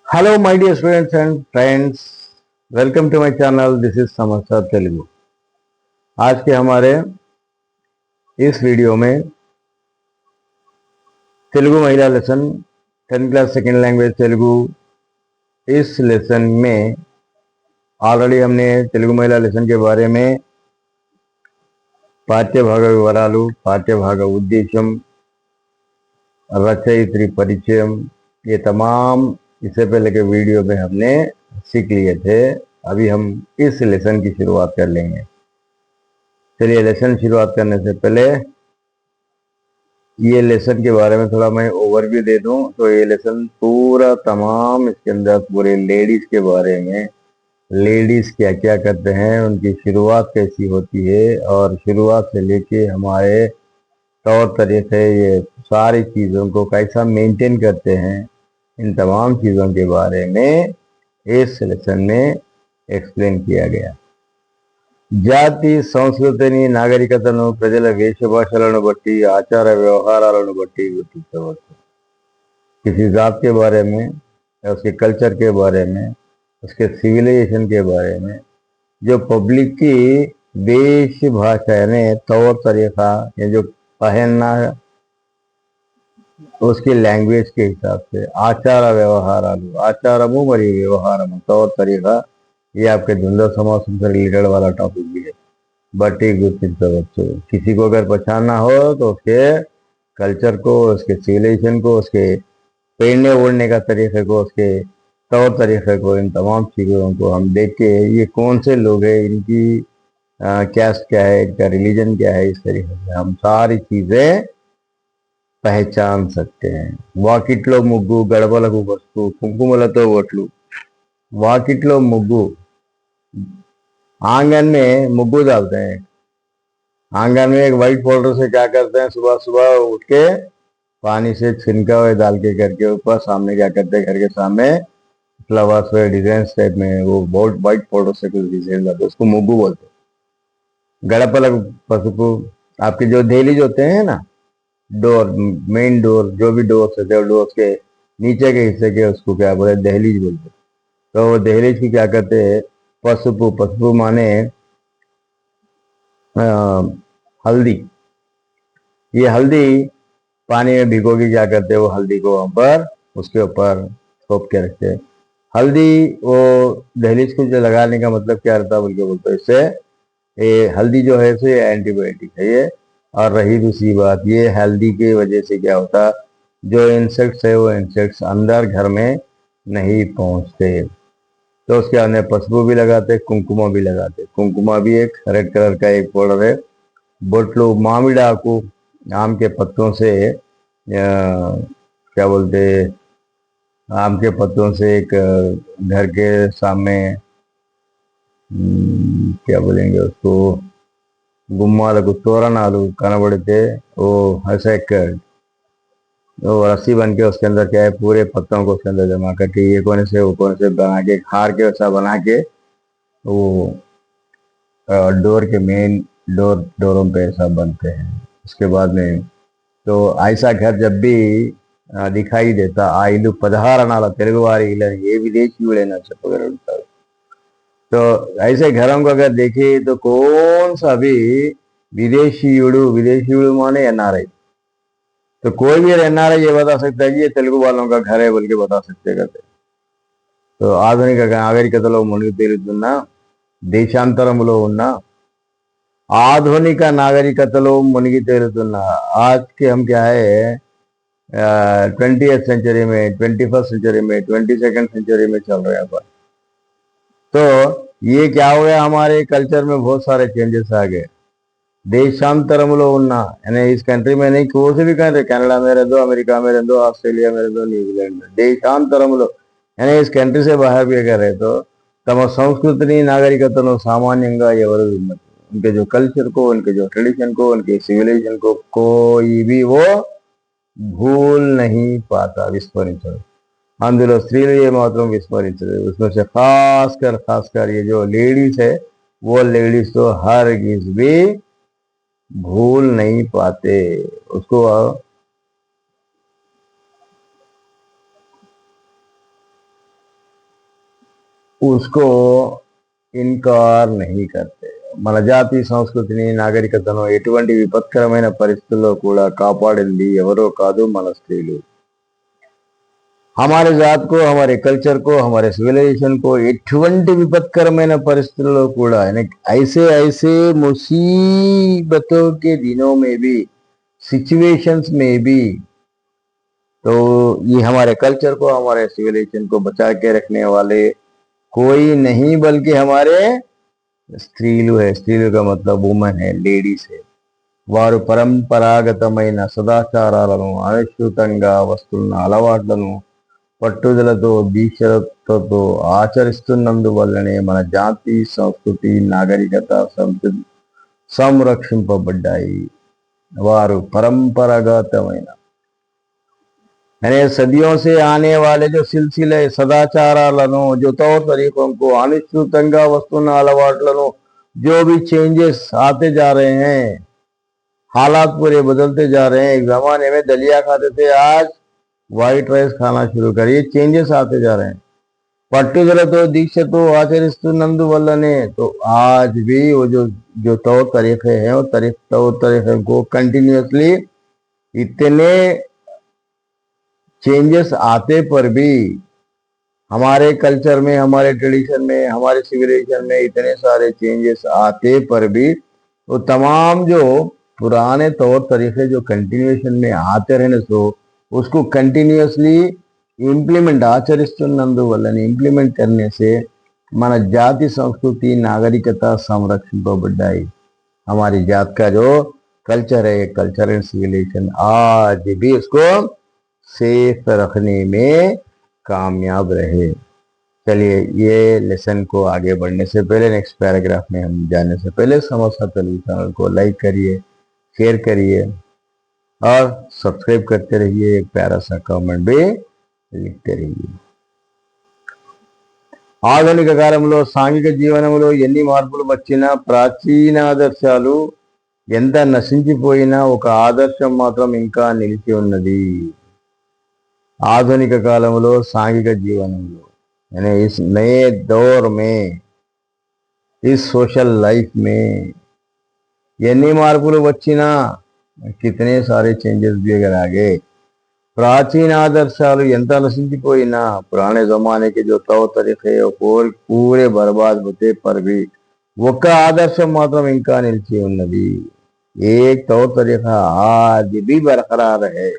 Hello my dear students and friends, welcome to my channel. This is Samasya Telugu. आज के हमारे इस वीडियो में तेलुगु महिला lesson 10th class second language Telugu. इस लेसन में ऑलरेडी हमने तेलुगु महिला लेसन के बारे में पाठ्यभाग विवरालु, पाठ्यभाग उद्देश्यम, रचयित्री परिचयम, ये तमाम इससे पहले के वीडियो में हमने सीख लिए थे। अभी हम इस लेसन की शुरुआत कर लेंगे। चलिए, लेसन शुरुआत करने से पहले ये लेसन के बारे में थोड़ा मैं ओवरव्यू दे दूं। तो ये लेसन पूरा तमाम इसके अंदर पूरे लेडीज के बारे में, लेडीज क्या क्या करते हैं, उनकी शुरुआत कैसी होती है और शुरुआत से लेके हमारे तौर तरीके, ये सारी चीज़ों को कैसा मेंटेन करते हैं, इन तमाम चीज़ों के बारे में इस लेसन में एक्सप्लेन किया गया। జాతి సంస్కృతిని నాగరికతను ప్రజల వేషభాషలను బట్టి ఆచార వ్యవహారాలను బట్టి గుర్తించవచ్చు। किसी जात के बारे में या उसके कल्चर के बारे में, उसके सिविलाइजेशन के बारे में, जो पब्लिक की वेशभाषा यानी तौर तरीका या जो पहनना है उसकी लैंग्वेज के हिसाब से, आचार व्यवहाराలు, आचारము మరియు వ్యవహారము, तौर तरीका, ये आपके धुंधा समाज से रिलेटेड वाला टॉपिक भी है। बटी गुर्तिंचवच्चु। किसी को अगर पहचानना हो तो उसके कल्चर को, उसके सिविलाइजेशन को, उसके पहनने ओढ़ने का तरीके को, उसके तौर तरीके को, इन तमाम चीज़ों को हम देख के ये कौन से लोग हैं, इनकी कैस्ट क्या है, इनका रिलीजन क्या है, इस तरीके से हम सारी चीज़ें पहचान सकते हैं। వాకిట్లో ముగ్గు గడపలకు పసుపు కుంకుమలతో ఒట్లు। వాకిట్లో ముగ్గు, आंगन में मुग्गू डालते हैं। आंगन में एक वाइट पाउडर से क्या करते हैं, सुबह सुबह उठ के पानी से छिनका हुआ डाल के घर के ऊपर सामने क्या करते हैं, घर के सामने फ्लावर्स में डिजाइन टाइप में वो बहुत वाइट पाउडर से कुछ डिजाइन डालते हैं, उसको मुग्गू बोलते हैं। गड़पलक पसुपु, आपके जो दहलीज होते हैं ना, डोर, मेन डोर, जो भी डोर होते हैं, डोर के नीचे के हिस्से के उसको क्या बोलते हैं, दहलीज बोलते हैं। तो वो दहलीज की क्या करते हैं, पसुपु, पसुपु माने हल्दी। ये हल्दी पानी में भिगो के क्या करते हैं, वो हल्दी को वहां पर उसके ऊपर थोप के रखते हैं। हल्दी वो दहलीज को जो लगाने का मतलब क्या रहता है बोल के बोलते हैं, इससे ये हल्दी जो है इसे एंटीबायोटिक है ये। और रही दूसरी बात, ये हल्दी की वजह से क्या होता, जो इंसेक्ट्स है वो इंसेक्ट्स अंदर घर में नहीं पहुंचते। तो उसके अंदर पसबू भी लगाते, कुंकुमा भी लगाते। कुंकुमा भी एक रेड कलर का एक पाउडर है। बोटलू मामिडाकू, आम के पत्तों से क्या बोलते, आम के पत्तों से एक घर के सामने क्या बोलेंगे उसको, गुम्माలకు तोरणालू कनबड़ते, वो ऐसा एक वो रस्सी बन के उसके अंदर क्या है, पूरे पत्तों को उसके अंदर जमा करके ये कोने से वो कोने से बना के हार के वैसा बना के वो डोर के मेन डोरों पे ऐसा बनते हैं। उसके बाद में तो ऐसा घर जब भी दिखाई देता, ఆ ఇల్లు 16 తెలుగు వారి ఇల్లు ఏ విదేశీయుడైనా చెప్పగలుగుతారు। तो ऐसे घरों को अगर देखे तो कौन सा भी विदेशीयुడు माने एनआरआई, तो कोई भी एनआरआई ये बता सकता है कि ये तेलुगु वालों का घर है बोल के बता सकते कहते। तो ఆధునిక నాగరికతలో మునిగి తేలుతున్న, దేశాంతరములో ఉన్న आधुनिक नागरिकतलो मुनिगी तेरुतुन्ना, आज के हम क्या है 20th सेंचुरी में, 21st सेंचुरी में, 22nd सेंचुरी में चल रहे हैं। तो ये क्या हो गया, हमारे कल्चर में बहुत सारे चेंजेस आ गए। देशांतरमुलो उन्ना यानी इस कंट्री में नहीं, कोई से भी कंट्री, कनाडा में रह दो, अमेरिका में रह दो, ऑस्ट्रेलिया में रह दो, न्यूजीलैंड में, देशांतरमुलो यानी इस कंट्री से बाहर भी अगर रहे तो तम संस्कृति नागरिकतनो सामान्यंगा एवरू विम्मति, उनके जो कल्चर को, उनके जो ट्रेडिशन को, उनके सिविलाइजेशन को कोई भी वो भूल नहीं पाता, विस्मरिंचదు। అందులో స్త్రీలు ఏ మాత్రం విస్మరించదు। उसमें से खासकर ये जो लेडीज है वो लेडीज तो हरगिज भी भूल नहीं पाते उसको। उसको ఇన్కార్ नहीं करते. మన జాతి సంస్కృతిని నాగరికతను ఎటువంటి విపత్కరమైన పరిస్థితుల్లో కూడా కాపాడింది ఎవరో కాదు, మన స్త్రీలు. हमारे जात को, हमारे कल्चर को, हमारे सिविलाइजेशन को ఎటువంటి విపత్కరమైన పరిస్థితుల్లో కూడా ऐसे ऐसे मुसीबतों के दिनों में भी, सिचुएशंस में भी, तो ये हमारे कल्चर को, हमारे सिविलाइजेशन को बचा के रखने वाले कोई नहीं बल्कि हमारे స్త్రీలు है. స్త్రీలు का मतलब वुमन है, లేడీస్ है. వారు పరంపరాగతమైన సదాచారాలను, అనుష్ఠుతంగా వస్తున్న అలవాట్లను పట్టుదలతో, దీక్షతో ఆచరిస్తున్నందువల్లనే మన జాతి, సంస్కృతి, నాగరికత సంరక్షింపబడ్డాయి. వారు పరంపరాగతమైన यानी सदियों से आने वाले जो सिलसिले सदाचाराలను, जो तौर तरीकों को, अनुष्ठुతంగా వస్తున్న అలవాట్లను, जो भी चेंजेस आते जा रहे हैं, हालात पूरे बदलते जा रहे हैं. एक जमाने में दलिया खाते थे, आज व्हाइट राइस खाना शुरू कर, ये चेंजेस आते जा रहे हैं. పట్టుదలతో, దీక్షతో ఆచరిస్తున్నందువల్లనే तो आज भी वो जो तौर तरीके हैं, वो तौर तरीके को कंटिन्यूसली इतने चेंजेस आते पर भी, हमारे कल्चर में, हमारे ट्रेडिशन में, हमारे सिविलाइजेशन में इतने सारे चेंजेस आते पर भी वो तमाम जो पुराने तौर तरीके जो कंटिन्यूएशन में आते रहने सो उसको कंटिन्यूसली इंप्लीमेंट आचरिస్తున్నందువల్లనే इंप्लीमेंट करने से మన జాతి సంస్కృతి నాగరికత సంరక్షింపబడ్డాయి. हमारी जात का जो कल्चर है, कल्चर एंड सिविलाइजेशन आज भी उसको सेफ रखने में कामयाब रहे. चलिए, ये लेसन को आगे बढ़ने से पहले, नेक्स्ट पैराग्राफ में हम जाने से पहले, समोसा तेलुगु चैनल को लाइक करिए, शेयर करिए और सब्सक्राइब करते रहिए. एक प्यारा सा कमेंट भी लिखते रहिए. ఆధునిక కాలంలో సాంఘిక జీవనంలో ఎన్ని మార్పులు వచ్చినా, ప్రాచీనాదర్శాలు ఎంత నశించిపోయినా ఒక ఆదర్శం మాత్రం ఇంకా నిలిచి ఉన్నది. आधुनिक कालंलो सांघिक जीवनंलो यानी इस नए दौर में, इस सोशल लाइफ में ఎన్ని మార్పులు వచ్చినా, कितने सारे चेंजेस भी अगर आ गए, प्राचीन आदर्शाలు ఎంత నశించిపోయినా, पुराने जमाने के जो तौर तरीके पूरे बर्बाद होते पर भी ఒక ఆదర్శం మాత్రం ఇంకా నిలిచి ఉన్నది. एक तौर तरीका आज भी बरकरार है.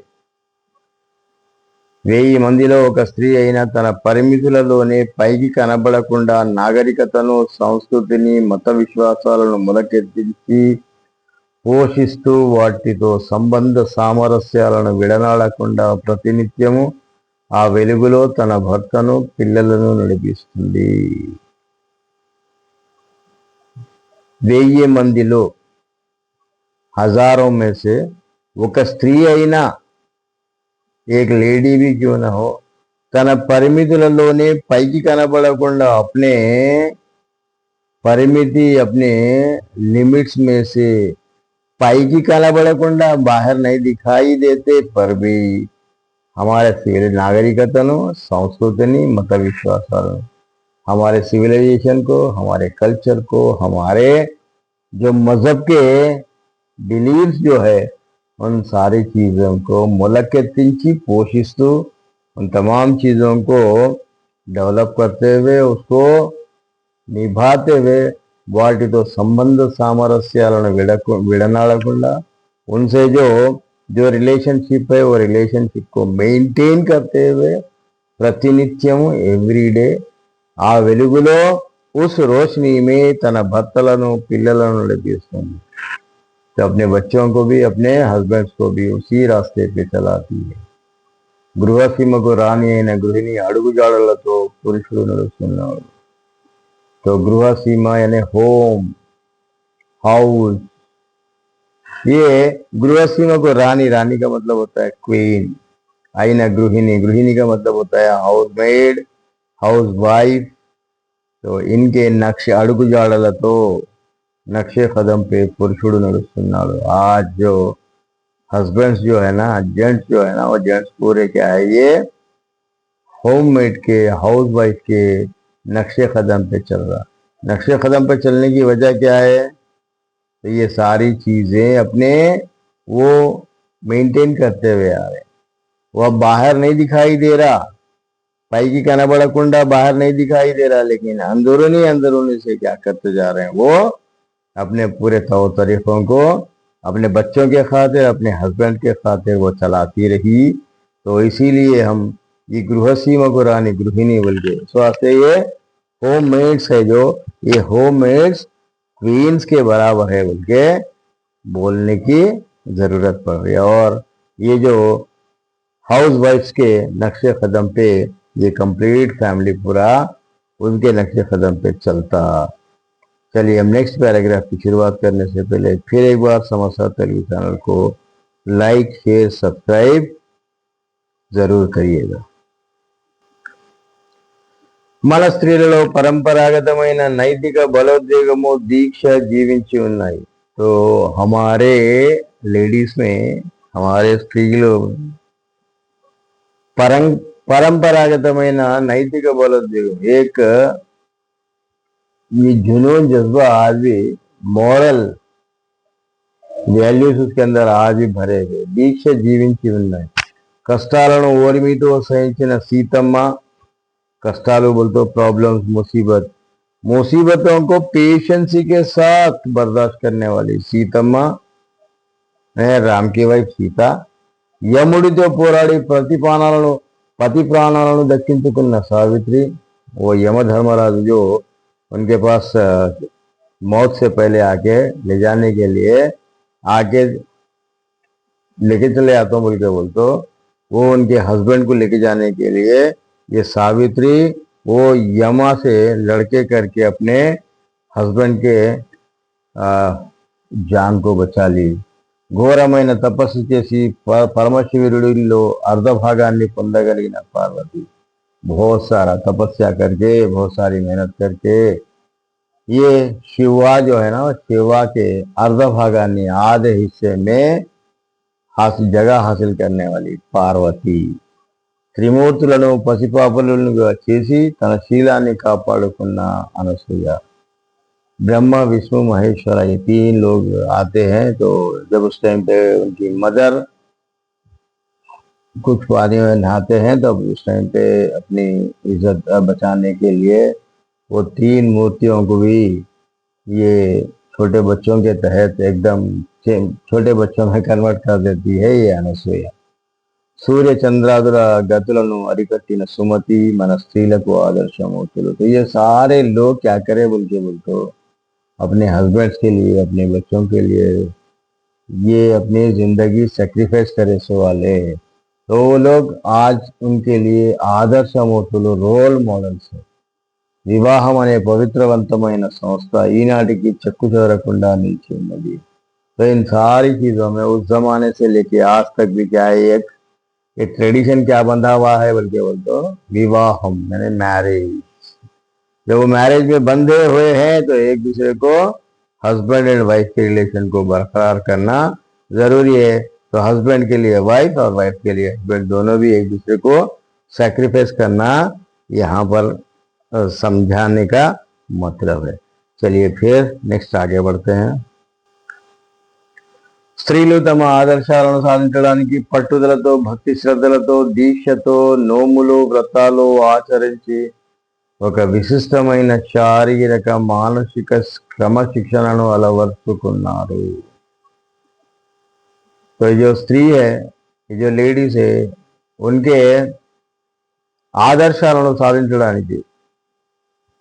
1000 మందిలో ఒక స్త్రీ అయినా తన పరిమితులలోనే పైకి కనబడకుండా నాగరికతను, సంస్కృతిని, మత విశ్వాసాలను మొలకెత్తించి పోషిస్తూ వాటితో సంబంధ సామరస్యాలను విడనాడకుండా ప్రతినిత్యము ఆ వెలుగులో తన భర్తను, పిల్లలను నడిపిస్తుంది. 1000 మందిలో, हजारों में से ఒక స్త్రీ అయినా, एक लेडी भी क्यों ना हो, తన పరిమితులలోనే పైకి కనబడకుండా अपने परिमिति, अपने लिमिट्स में से పైకి కనబడకుండా बाहर नहीं दिखाई देते पर भी हमारे सिविल नागरिकतను, संस्कृतिని, मत विश्वासाలను, हमारे सिविलाइजेशन को, हमारे कल्चर को, हमारे जो मजहब के बिलीव्स जो है, उन सारी चीज़ों को मुलक्केत्तिंची पोषिस्तू, उन तमाम चीज़ों को डेवलप करते हुए, उसको निभाते हुए, वाटितो संबंध सामरस्याలను విడనాడకుండా, उनसे जो रिलेशनशिप है वो रिलेशनशिप को मेंटेन करते हुए प्रतिनित्यम एवरीडे ఆ వెలుగులో, उस रोशनी में తన భర్తలను, పిల్లలను నడిపిస్తుంది. तो अपने बच्चों को भी, अपने हस्बैंड्स को भी उसी रास्ते पे चलाती है. గృహసీమకు రాణి అయిన గృహిణి అడుగుజాడలతో పురుషుడు నడుస్తున్నాడు. तो गृहसीमा यानी होम, हाउस, ये गृहसीमा को रानी, रानी का मतलब होता है क्वीन. आईना गृहिणी, गृहिणी का मतलब होता है हाउस मेड, हाउस वाइफ. तो इनके नक्शे అడుగుజాడలతో, नक्शे कदम पे पुरुषुడు नడుస్తున్నాడు. आज जो हस्बैंड्स जो है ना, जेंट्स जो है ना, वो जेंट्स पूरे क्या है, ये होम मेड के, हाउस वाइफ के नक्शे कदम पे चल रहा। नक्शे कदम पे चलने की वजह क्या है? तो ये सारी चीजें अपने वो मेंटेन करते हुए आ रहे हैं। वो अब बाहर नहीं दिखाई दे रहा, पैकी का बड़ा कुंडा बाहर नहीं दिखाई दे रहा, लेकिन अंदरूनी अंदरूनी से क्या करते जा रहे हैं, वो अपने पूरे तौर तरीकों को अपने बच्चों के खातिर, अपने हस्बैंड के खातिर वो चलाती रही। तो इसीलिए हम ये गृहसीमा को रानी गृहिणी बोल के, इस वास्ते ये होम मेड्स है, जो ये होम मेड्स क्वींस के बराबर है बोल के बोलने की जरूरत पड़ रही है। और ये जो हाउस वाइफ्स के नक्शे कदम पे ये कंप्लीट फैमिली पूरा उनके नक्शे कदम पे चलता। चलिए हम नेक्स्ट पैराग्राफ की शुरुआत करने से पहले फिर एक बार समाचार तेलुगु चैनल को लाइक शेयर सब्सक्राइब जरूर करिएगा। మన స్త్రీలలో పరంపరాగతమైన నైతిక బలోద్వేగము దీక్ష జీవించి ఉన్నాయి। तो हमारे लेडीज में, हमारे స్త్రీలు परंपरागतమైన नैतिक बलोद्वेगम, एक ये जुनून जज्बा आज भी, मॉरल వాల్యూస్ उसके अंदर आज भी भरे हुए, దీక్ష జీవించి ఉన్నాయి। కష్టాలను ఓర్మితో సహించిన సీతమ్మ, कष्टालू बोलते प्रॉब्लम्स, मुसीबतों को पेशेंसी के साथ बर्दाश्त करने वाली सीतम्मा है, राम की वाइफ सीता। यमुడితో పోరాడి पति प्राणाలను దక్కించుకున్న सावित्री, वो यम धर्मराज जो उनके पास मौत से पहले आके ले जाने के लिए आके लेके चले आता हूँ बोल के बोलते, वो उनके हस्बैंड को लेके जाने के लिए ये सावित्री वो यमा से लड़के करके अपने हस्बैंड के जान को बचा ली। ఘోరమైన తపస్సు చేసి పరమశివుడిలో अर्धभागाన్ని పొందగలిగిన पार्वती, बहुत सारा तपस्या करके, बहुत सारी मेहनत करके ये शिवा जो है ना, शिवा के अर्धभागाన్ని आधे हिस्से में जगह हासिल करने वाली पार्वती, त्रिमूर्తులను పసిపాపలుగా చేసి తన శీలాన్ని కాపాడుకున్న అనసూయ। ब्रह्मा विष्णु महेश्वर ये तीन लोग आते हैं, तो जब उस टाइम पे उनकी मदर कुछ पानी में नहाते हैं, तब उस टाइम पे अपनी इज्जत बचाने के लिए वो तीन मूर्तियों को भी ये छोटे बच्चों के तहत एकदम छोटे बच्चों में कन्वर्ट कर देती है ये అనసూయ। सूर्य चंद्रादुल गतुలను अरिकट्टिन सुमति मन स्त्रीలకు आदर्शमूर्తులు। तो ये सारे लोग क्या करे बोल के बोलते, अपने हस्बैंड्स के लिए, अपने बच्चों के लिए ये अपनी जिंदगी सेक्रीफाइस करे सो वाले, तो वो लोग आज उनके लिए ఆదర్శమూర్తులు, రోల్ మోడల్స్। వివాహం అనే పవిత్రవంతమైన సంస్థ ఈనాటికి చెక్కు చెదరకుండా నిలిచి ఉన్నది। तो इन सारी चीजों में उस जमाने से लेके आज तक भी क्या है, एक ट्रेडिशन क्या बंधा हुआ है बल्कि बोलते विवाहम यानी मैरिज। जब वो मैरिज में बंधे हुए हैं तो एक दूसरे को हस्बैंड एंड वाइफ के रिलेशन को बरकरार करना जरूरी है। तो हस्बैंड के लिए वाइफ और वाइफ के लिए हस्बैंड, दोनों भी एक दूसरे को सैक्रिफाइस करना यहाँ पर समझाने का मतलब है। चलिए फिर नेक्स्ट आगे बढ़ते हैं। స్త్రీలు తమ ఆదర్శాలను సాధించడానికి పట్టుదలతో, భక్తి శ్రద్ధలతో, దీక్షతో, నోములు వ్రతాలు ఆచరించి ఒక విశిష్టమైన శారీరక మానసిక క్రమశిక్షణను అలవర్చుకున్నారు। तो जो स्त्री है, जो लेडीज है, उनके ఆదర్శాలను సాధించడానికి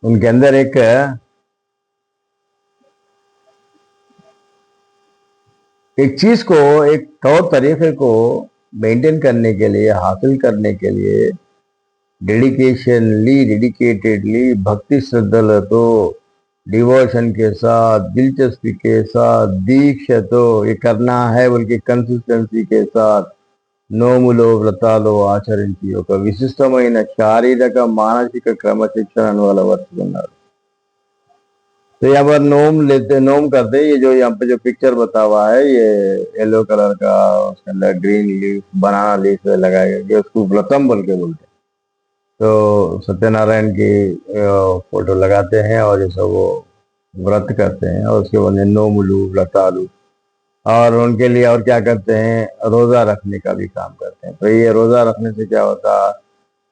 उनके अंदर एक चीज को, एक तौर तरीके को मेंटेन करने के लिए, हासिल करने के लिए डेडिकेटेडली भक्ति श्रद्धलतो, डिवोशन के साथ, दिलचस्पी के साथ, दीक्षा तो ये करना है बल्कि कंसिस्टेंसी के साथ నోములో వ్రతాలు ఆచరించి ఒక విశిష్టమైన శారీరక మానసిక క్రమశిక్షణను అలవర్చుకున్నారు। तो यहाँ पर नोम करते, ये जो यहाँ पे जो पिक्चर बता हुआ है, ये येलो कलर का, उसके अंदर ग्रीन लीफ, बनाना लीफ लगाया गया, उसको व्रतम बोल के बोलते हैं। तो सत्यनारायण की फोटो लगाते हैं और ये सब वो व्रत करते हैं, और उसके बाद नोमुलु व्रतालु, और उनके लिए और क्या करते हैं, रोजा रखने का भी काम करते हैं। तो ये रोजा रखने से क्या होता,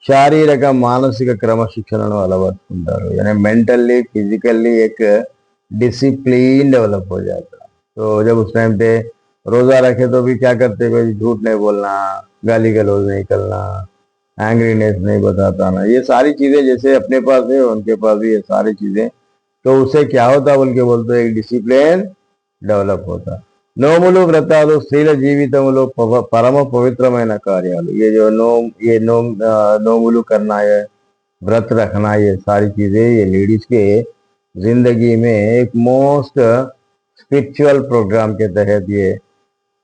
शारीरिक मानसिक क्रमशिक्षण वाला वर्क ఉంటారు, यानी मेंटली फिजिकली एक डिसिप्लिन डेवलप हो जाता। तो जब उस टाइम पे रोजा रखे तो भी क्या करते, कोई झूठ नहीं बोलना, गाली गलौज नहीं करना, एंग्रीनेस नहीं बताता ना, ये सारी चीजें जैसे अपने पास है उनके पास भी ये सारी चीजें। तो उससे क्या होता बोल के बोलते, एक डिसिप्लिन डेवलप होता। నోములు వ్రతాలు స్త్రీల జీవితంలో పరమ పవిత్రమైన కార్యాలు। ये जो नोमुलु करना है, व्रत रखना, ये सारी चीजें ये लेडीज के जिंदगी में एक मोस्ट स्पिरिचुअल प्रोग्राम के तहत ये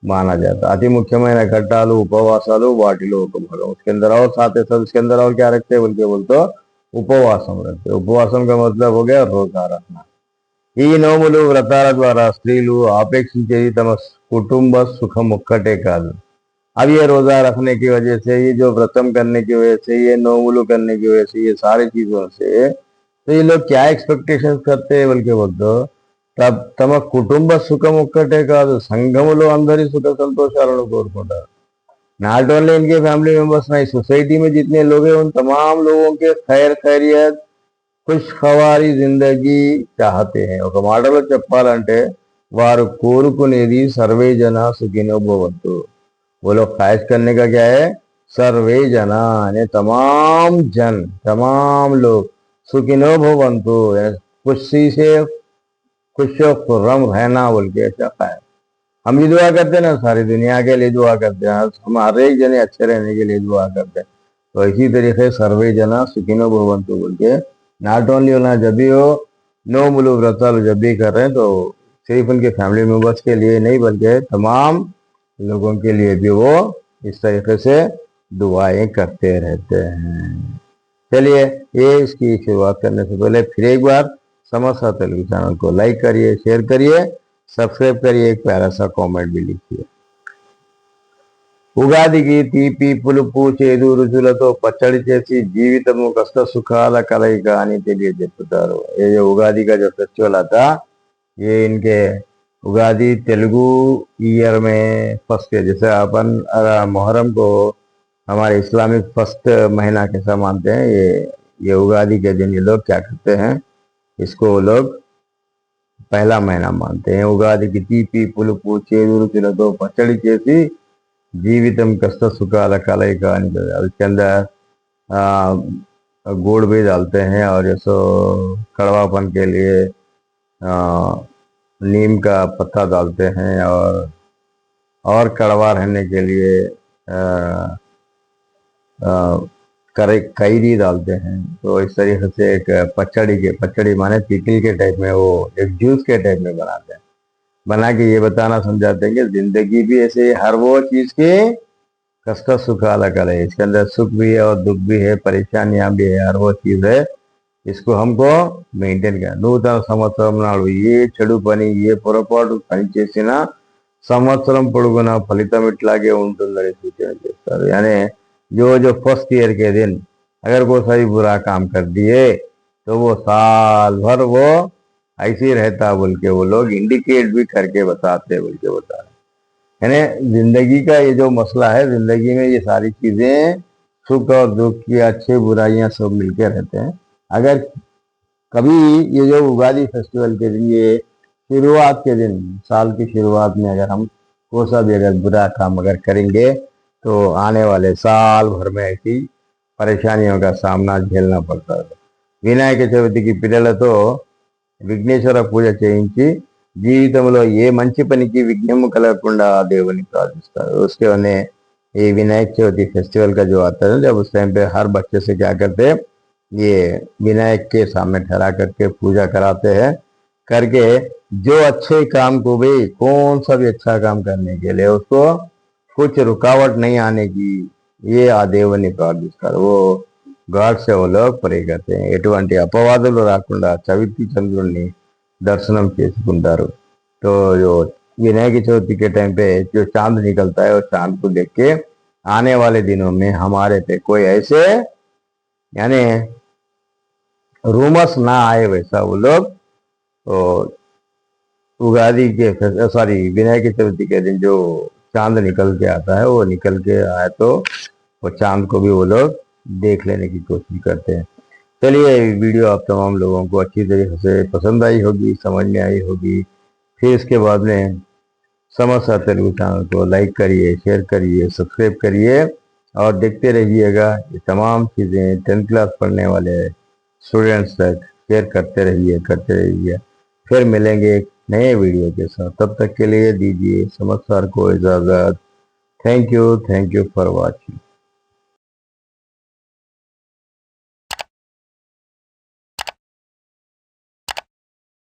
माना जाता। अति मुख्यమైన ఘట్టాలు ఉపవాసాలు వాటిలో ఒక భాగం। उसके अंदर और साथ ही साथ उसके अंदर और क्या रखते हैं बोल के बोलते, उपवासम रखते। उपवासम का मतलब हो गया रोजा रखना। ఈ నోములు వ్రతాల ద్వారా స్త్రీలు ఆపేక్షించేది తమ కుటుంబ సుఖం ఒక్కటే కాదు। अब ये रोजा रखने की वजह से, ये जो व्रतम करने की वजह से, ये नोमुलु करने की वजह से, ये सारी चीजों से तो ये लोग क्या एक्सपेक्टेशन करते हैं बल्कि बोलते, तब తమ కుటుంబ సుఖం ఒక్కటే కాదు, సంఘములో అందరి సుఖ సంతోషాలను కోరుకుంటారు। नॉट ओनली इनके फैमिली मेंबर्स, नहीं, सोसाइटी में जितने लोग हैं उन तमाम लोगों के खैर खैरियत ఖుష్ఖవారీ జిందగీ చాహతే हैं। ఒక మాటలో చెప్పాలంటే వారు కోరుకునేది सर्वे जना सुखिनो भवन्तु। वो लोग ख्वाहिश करने का क्या है, सर्वे जना यानी तमाम जन, तमाम लोग, सुखिनो भवन्तु खुशी से खुश खुर्रम रहना बोल के ऐसा ख्याल। हम भी दुआ करते हैं ना, सारी दुनिया के लिए दुआ करते हैं, हम हर एक जने अच्छे रहने के लिए दुआ करते हैं। तो इसी तरीके सर्वे जना सुखिनो भवन्तु बोल के नॉट ओनली होना, जब भी हो नोमुलु व्रतालु जब भी कर रहे हैं तो सिर्फ उनके फैमिली मेंबर्स के लिए नहीं बल्कि तमाम लोगों के लिए भी वो इस तरीके से दुआएं करते रहते हैं। चलिए, ये इसकी शुरुआत करने से पहले फिर एक बार समस्या तेलुगु चैनल को लाइक करिए, शेयर करिए, सब्सक्राइब करिए, एक प्यारा सा कॉमेंट भी लिखिए। ఉగాదికి తీపి పులుపు చేదు రుచులతో పచ్చడి చేసి జీవితము కష్ట సుఖాల కలయిక అని తెలియజెప్పుతారు। ये जो उगादी का जो फेस्टिवल आता, ये इनके उगादी तेलुगु ईयर में फर्स्ट है। जैसे अपन मुहर्रम को हमारे इस्लामिक फर्स्ट महीना कैसा मानते हैं, ये उगादी के दिन ये लोग क्या करते हैं, इसको लोग पहला महीना मानते हैं। उगादी की तीपी पुలుపు చేదు రుచులతో పచ్చడి చేసి जीवितम कष्ट सुखाल कलयिका। उसके अंदर गुड़ भी डालते हैं, और ये सो कड़वापन के लिए नीम का पत्ता डालते हैं, और कड़वा रहने के लिए कैरी डालते हैं। तो इस तरीके से एक पचड़ी माने पिकल के टाइप में, वो एक जूस के टाइप में बनाते हैं। बना के ये बताना समझाते हैं कि जिंदगी भी ऐसे हर वो चीज के कष्ट सुख अलग अलग है। इसके अंदर सुख भी है और दुख भी है, परेशानियां भी है, हर वो चीज है, इसको हमको మెయింటైన్ చేయాలి। నూతన సంవత్సరం నాడు ఏ చెడు పని, ఏ పొరపాటు పని చేసినా సంవత్సరం పొడుగునా ఫలితం ఇట్లాగే ఉంటుందని సూచన చేస్తారు। यानी जो फर्स्ट ईयर के दिन अगर कोई सही बुरा काम कर दिए तो वो साल भर वो ऐसे ही रहता बोल के वो लोग इंडिकेट भी करके बताते बोल के बता रहे। यानी जिंदगी का ये जो मसला है, जिंदगी में ये सारी चीजें सुख और दुख की अच्छे बुराइयां सब मिलके रहते हैं। अगर कभी ये जो उगादी फेस्टिवल के दिन, ये शुरुआत के दिन, साल की शुरुआत में अगर हम कोई सा भी अगर बुरा काम अगर करेंगे तो आने वाले साल भर में ऐसी परेशानियों का सामना झेलना पड़ता है। వినాయక చవితికి పిల్లలతో విఘ్నేశ్వర పూజ చేయించి జీవితంలో ఏ మంచి పనికి విఘ్నము కలగకుండా దేవుని ప్రార్థిస్తారు। उसके उन्हें ये विनायक चौथी फेस्टिवल का जो आता है, जब उस टाइम पे हर बच्चे से क्या करते हैं, ये विनायक के सामने ठहरा करके पूजा कराते हैं। करके जो अच्छे काम को भी, कौन सा भी अच्छा काम करने के लिए उसको कुछ रुकावट नहीं आने की ये దేవుని ప్రార్థిస్తారు। वो గాడ్ से वो लोग प्रे करते हैं। ఎటువంటి అపవాదులు రాకుండా చవితి చంద్రుడిని दर्शनम చేసుకుంటారు। तो जो विनायक चौथी के टाइम पे जो चांद निकलता है, और चांद को देख के आने वाले दिनों में हमारे पे कोई ऐसे यानी रूमर्स ना आए वैसा वो लोग तो उगादी के सॉरी विनायक चतुर्थी के दिन जो चांद निकल के आता है वो निकल के आए तो वो चांद को भी वो लोग देख लेने की कोशिश करते हैं। चलिए वीडियो आप तमाम लोगों को अच्छी तरीके से पसंद आई होगी, समझ में आई होगी। फिर इसके बाद में समोसा तेलुगु चैनल को लाइक करिए, शेयर करिए, सब्सक्राइब करिए और देखते रहिएगा। ये तमाम चीज़ें 10th क्लास पढ़ने वाले स्टूडेंट्स तक शेयर करते रहिए। फिर मिलेंगे एक नए वीडियो के साथ, तब तक के लिए दीजिए समझ सर को इजाज़त। Thank you for watching.